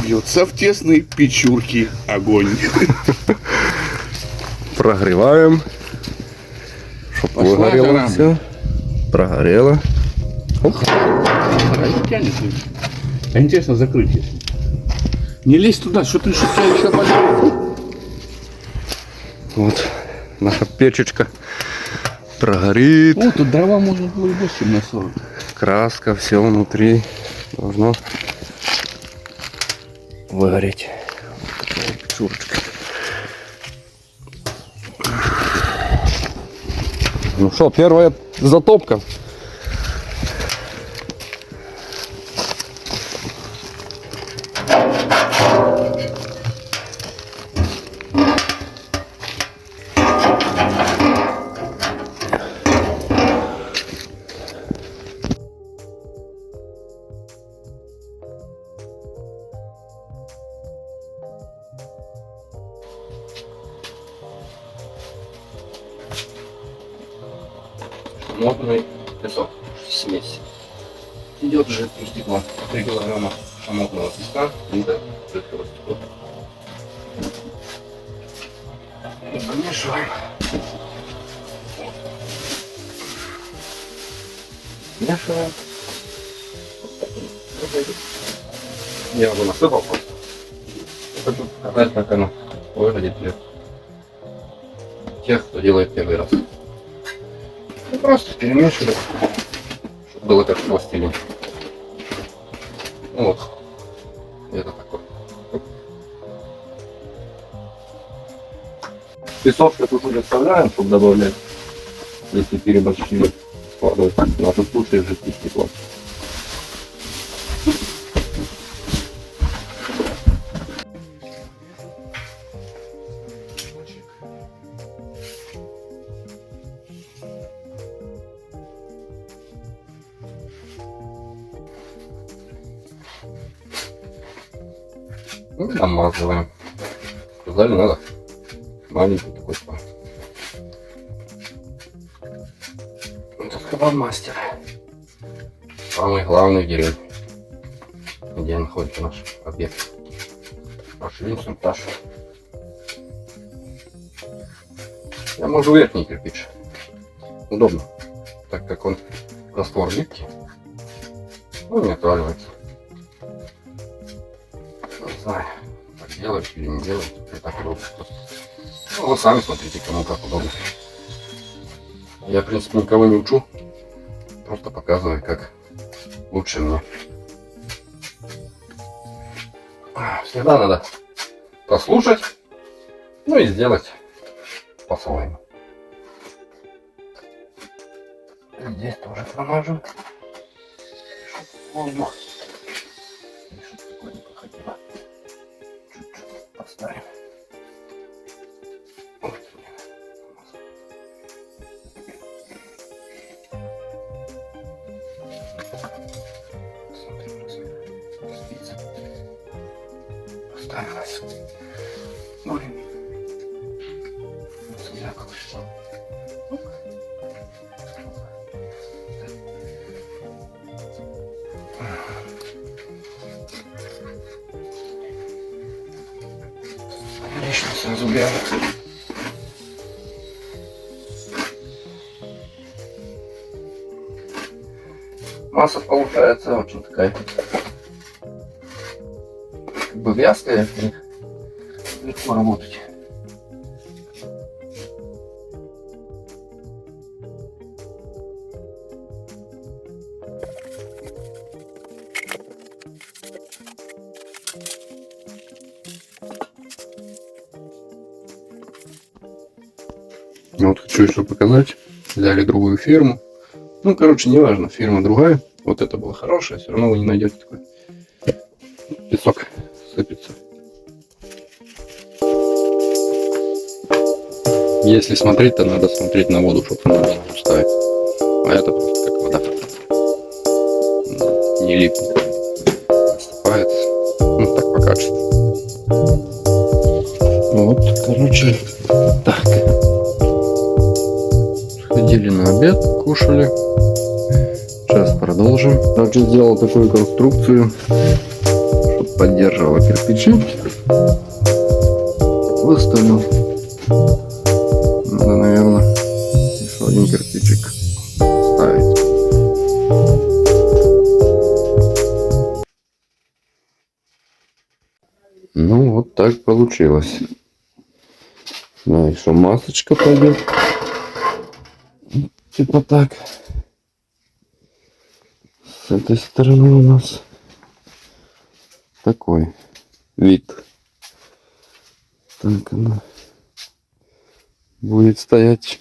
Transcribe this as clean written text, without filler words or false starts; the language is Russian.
Бьется в тесной печурке огонь. Прогреваем, чтобы выгорело все. Прогорело. Тянет. А интересно закрыть, если. Не лезь туда, что ты тебя еще болит. Вот наша печечка прогорит. О, тут дрова можно было и 8 на 40. Краска, все внутри должно выгореть. Вот такая печурочка. Ну что, первая затопка. Шамотный песок, смесь. Идет жидкое стекло. 3 килограмма шамотного песка, литр жидкого стекла. И помешиваем. Смешиваем. Я уже насыпал просто. Хочу показать, как оно выглядит для тех, кто делает первый раз. Просто перемешивать, чтобы было как пластилин. Вот. Это такое. Песок чуть-чуть оставляем, чтобы добавлять, если переборщили с водой. В нашем случае жидкое стекло. Ну, намазываем. Сказали, надо маленький такой спа. Это кабан-мастер. Самый главный в деревне, где находится наш объект. Наш инструктаж. Я могу верхний кирпич. Удобно, так как он раствор липкий. Ну, не отваливается. Не знаю, так делать или не делать, это так удобно. Ну, вы сами смотрите, кому как удобно. Я, в принципе, никого не учу, просто показываю, как лучше мне. Всегда надо послушать, ну и сделать по-своему. Здесь тоже промажем. Воздух. Что-то такое не проходило. Чуть-чуть поставим. Вот. Смотрим, спица. Поставим. Более. Лишнее сразу убираем. Масса получается очень такая, как бы вязкая, легко работать. Вот хочу еще показать. Взяли другую фирму. Ну, короче, не важно, фирма другая. Вот это была хорошая, все равно вы не найдете такой. Песок сыпется. Если смотреть, то надо смотреть на воду, чтобы она не густая. А это просто как вода. Не липнет. Осыпается. Ну, так по качеству. Вот, короче, так. Сходили на обед, кушали. Сейчас продолжим. Короче, сделал такую конструкцию, чтобы задерживала кирпичи. Выставил. Надо, наверное, еще один кирпичик ставить. Ну, вот так получилось. Да, еще масочка пойдет. Типа так. С этой стороны у нас такой вид. Так она будет стоять.